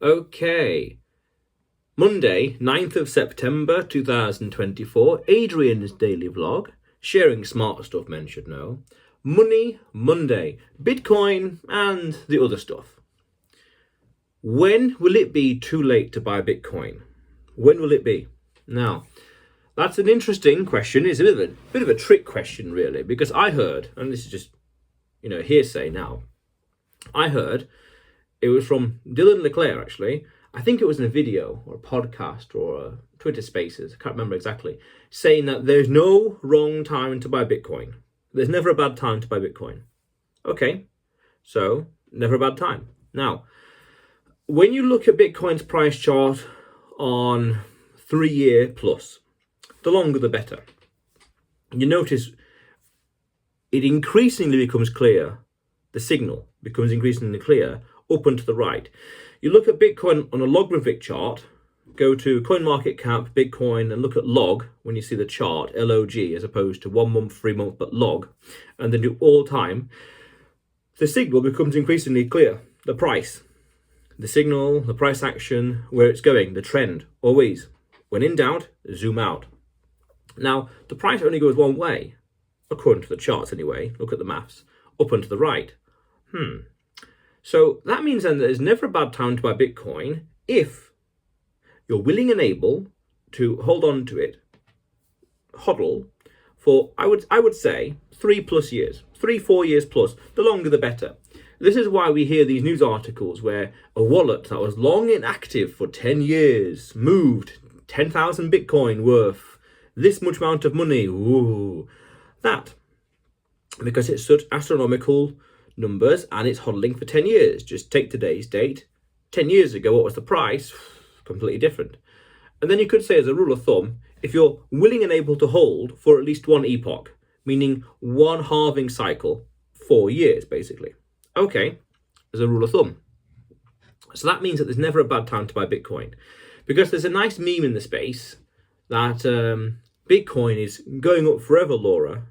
Okay. Monday, 9th of September 2024, Adrian's daily vlog, sharing smart stuff men should know, Money Monday, Bitcoin and the other stuff. When will it be too late to buy Bitcoin? When will it be? Now, that's an interesting question. It's a bit of a trick question, really, because I heard, and this is just, hearsay now, I heard, it was from Dylan Leclerc, actually. I think it was in a video or a podcast or a Twitter Spaces, I can't remember exactly, saying that there's no wrong time to buy Bitcoin. There's never a bad time to buy Bitcoin. Okay, so never a bad time. Now, when you look at Bitcoin's price chart on 3 year plus, the longer the better, you notice it increasingly becomes clear, the signal becomes increasingly clear up and to the right. You look at Bitcoin on a logarithmic chart, go to CoinMarketCap, Bitcoin, and look at log when you see the chart, LOG, as opposed to 1 month, 3 month, but log, and then do all time. The signal becomes increasingly clear. The price, the signal, the price action, where it's going, the trend, always. When in doubt, zoom out. Now, the price only goes one way, according to the charts anyway. Look at the maths, up and to the right. So that means then that there's never a bad time to buy Bitcoin if you're willing and able to hold on to it, hodl, for I would say 3+ years, 3-4 years plus. The longer the better. This is why we hear these news articles where a wallet that was long inactive for 10 years moved 10,000 Bitcoin worth this much amount of money. Ooh, that, because it's such astronomical numbers and it's hodling for 10 years. Just take today's date. 10 years ago, what was the price? Completely different. And then you could say, as a rule of thumb, if you're willing and able to hold for at least one epoch, meaning one halving cycle, 4 years basically. Okay, as a rule of thumb. So that means that there's never a bad time to buy Bitcoin, because there's a nice meme in the space that Bitcoin is going up forever, Laura.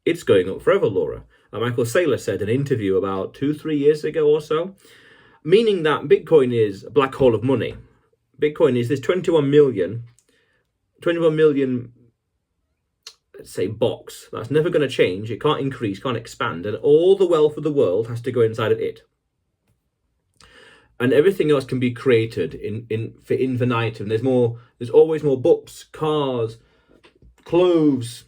It's going up forever, Laura. Michael Saylor said in an interview about 2-3 years ago or so, meaning that Bitcoin is a black hole of money. Bitcoin is this 21 million, let's say, box that's never going to change. It can't increase, can't expand, and all the wealth of the world has to go inside of it. And everything else can be created for infinitum. There's always more books, cars, clothes,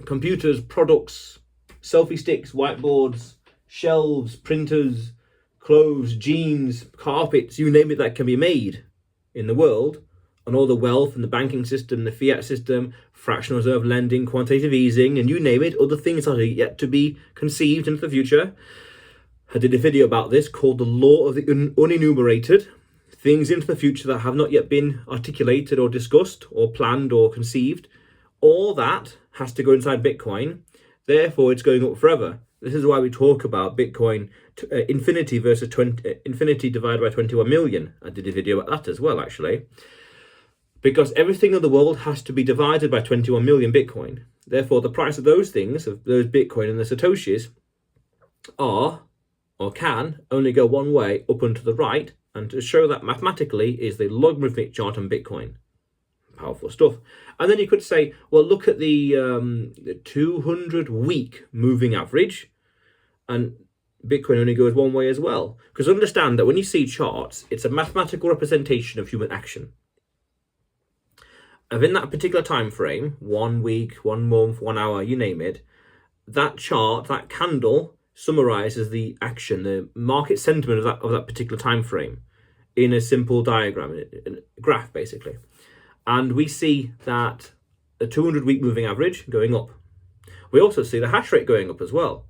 computers, products, selfie sticks, whiteboards, shelves, printers, clothes, jeans, carpets, you name it, that can be made in the world. And all the wealth and the banking system, the fiat system, fractional reserve lending, quantitative easing, and you name it, other things that are yet to be conceived into the future. I did a video about this called The Law of the Unenumerated, things into the future that have not yet been articulated or discussed or planned or conceived. All that has to go inside Bitcoin. Therefore, it's going up forever. This is why we talk about Bitcoin infinity versus infinity divided by 21 million. I did a video about that as well, actually. Because everything in the world has to be divided by 21 million Bitcoin. Therefore, the price of those things, of those Bitcoin and the Satoshis, are, or can, only go one way, up and to the right. And to show that mathematically is the logarithmic chart on Bitcoin. Powerful stuff. And then you could say, well, look at the 200-week moving average, and Bitcoin only goes one way as well. Because understand that when you see charts, it's a mathematical representation of human action. And in that particular time frame, 1 week, 1 month, 1 hour, you name it, that chart, that candle, summarizes the action, the market sentiment of that particular time frame in a simple diagram, in a graph, basically. And we see that the 200-week moving average going up. We also see the hash rate going up as well.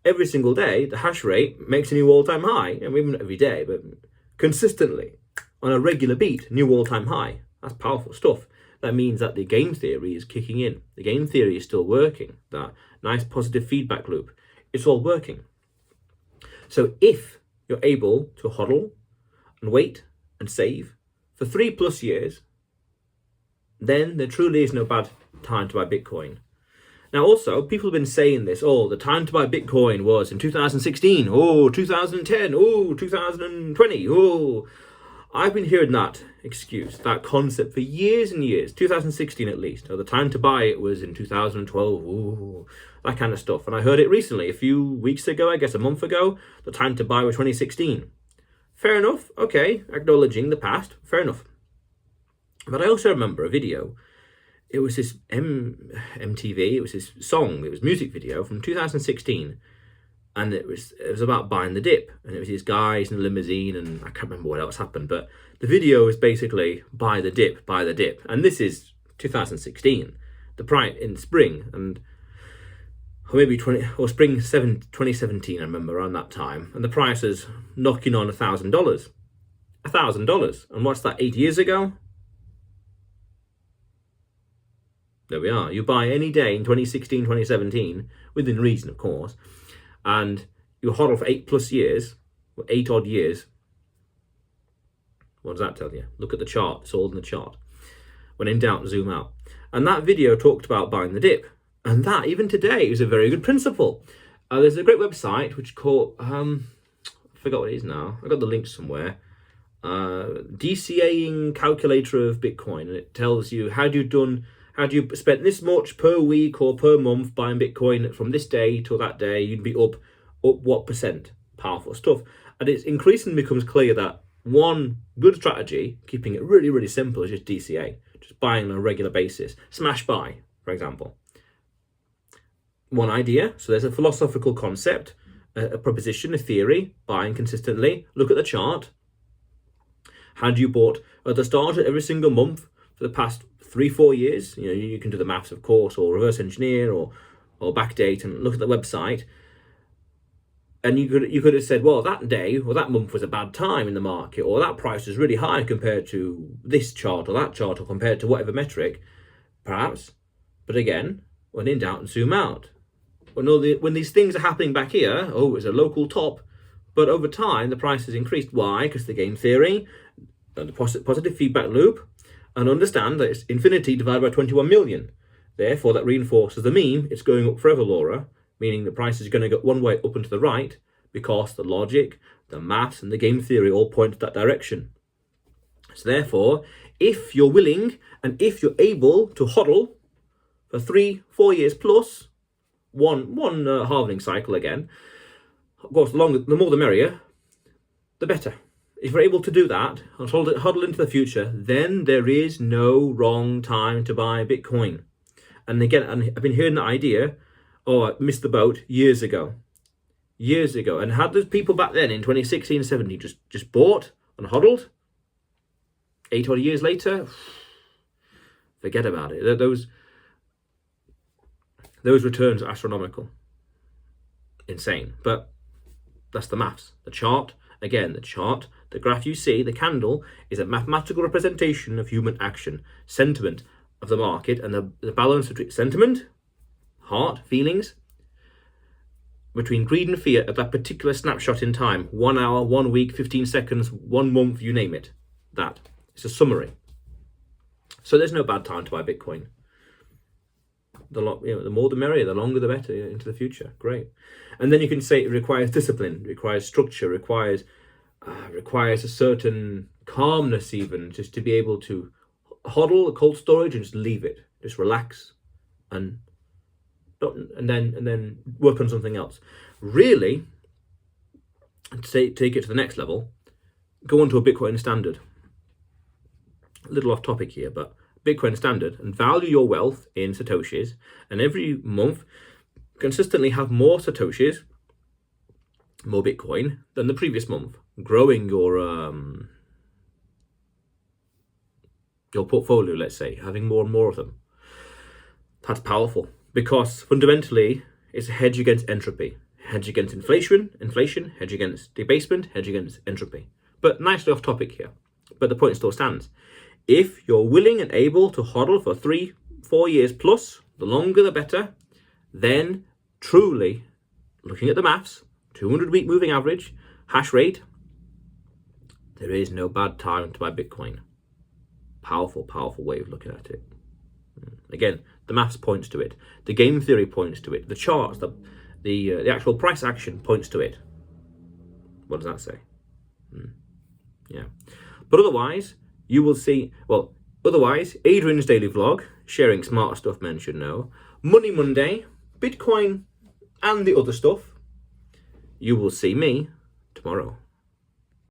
Every single day, the hash rate makes a new all-time high. I mean, not every day, but consistently, on a regular beat, new all-time high. That's powerful stuff. That means that the game theory is kicking in. The game theory is still working. That nice positive feedback loop. It's all working. So if you're able to hodl and wait and save for 3+ years, then there truly is no bad time to buy Bitcoin. Now, also, people have been saying this, oh, the time to buy Bitcoin was in 2016, oh, 2010, oh, 2020, oh. I've been hearing that excuse, that concept for years and years, 2016 at least. Oh, the time to buy it was in 2012, oh, that kind of stuff. And I heard it recently, a few weeks ago, I guess a month ago, the time to buy was 2016. Fair enough, okay, acknowledging the past, fair enough. But I also remember a video. It was this MTV, it was this song, it was music video from 2016, and it was about buying the dip, and it was these guys in a limousine, and I can't remember what else happened, but the video is basically buy the dip, and this is 2016, the price in spring, and or maybe spring 2017, I remember around that time, and the price is knocking on $1,000, and what's that, 8 years ago? There we are. You buy any day in 2016, 2017, within reason, of course, and you hodl for 8+ years, or 8 odd years. What does that tell you? Look at the chart. It's all in the chart. When in doubt, zoom out. And that video talked about buying the dip. And that, even today, is a very good principle. There's a great website which called, I forgot what it is now. I got the link somewhere. DCAing calculator of Bitcoin. And it tells you had you spent this much per week or per month buying Bitcoin from this day till that day, you'd be up what percent. Powerful stuff. And it's increasingly becomes clear that one good strategy, keeping it really, really simple, is just DCA. Just buying on a regular basis. Smash buy, for example. One idea, so there's a philosophical concept, a proposition, a theory, buying consistently. Look at the chart. Had you bought at the start of every single month for the past 3-4 years, you can do the maths, of course, or reverse engineer or backdate and look at the website. And you could have said, well, that day or that month was a bad time in the market, or that price was really high compared to this chart or that chart, or compared to whatever metric, perhaps. But again, when in doubt, zoom out. When these things are happening back here, oh, it's a local top, but over time the price has increased. Why? Because the game theory, the positive feedback loop, and understand that it's infinity divided by 21 million. Therefore, that reinforces the meme, it's going up forever, Laura, meaning the price is going to go one way up and to the right, because the logic, the maths, and the game theory all point to that direction. So therefore, if you're willing and if you're able to hodl for 3-4 years plus, one halving cycle again, of course, the more the merrier, the better. If you're able to do that and hodl into the future, then there is no wrong time to buy Bitcoin. And again, I've been hearing the idea, oh, I missed the boat years ago. And had those people back then in 2016, 17 just bought and hodled, 8 odd years later, forget about it. Those returns are astronomical. Insane. But that's the maths. The chart, again, the graph you see, the candle, is a mathematical representation of human action, sentiment of the market, and the balance between sentiment, heart, feelings, between greed and fear at that particular snapshot in time. 1 hour, 1 week, 15 seconds, 1 month, you name it. That. It's a summary. So there's no bad time to buy Bitcoin. The more the merrier, the longer the better into the future. Great. And then you can say it requires discipline, requires structure, requires a certain calmness, even just to be able to hodl a cold storage and just leave it, just relax, and then work on something else. Really, to take it to the next level, go onto a Bitcoin standard. A little off topic here, but Bitcoin standard, and value your wealth in Satoshis, and every month consistently have more Satoshis, more Bitcoin than the previous month, growing your portfolio, let's say, having more and more of them. That's powerful, because fundamentally it's a hedge against entropy, hedge against inflation, hedge against debasement, hedge against entropy. But nicely off topic here, but the point still stands. If you're willing and able to hodl for 3-4 years plus, the longer the better, then truly, looking at the maths, 200-week moving average, hash rate, there is no bad time to buy Bitcoin. Powerful, powerful way of looking at it. Again, the maths points to it. The game theory points to it. The charts, the actual price action points to it. What does that say? Yeah. But otherwise, you will see, well, otherwise, Adrian's daily vlog, sharing smart stuff men should know, Money Monday, Bitcoin, and the other stuff, you will see me tomorrow.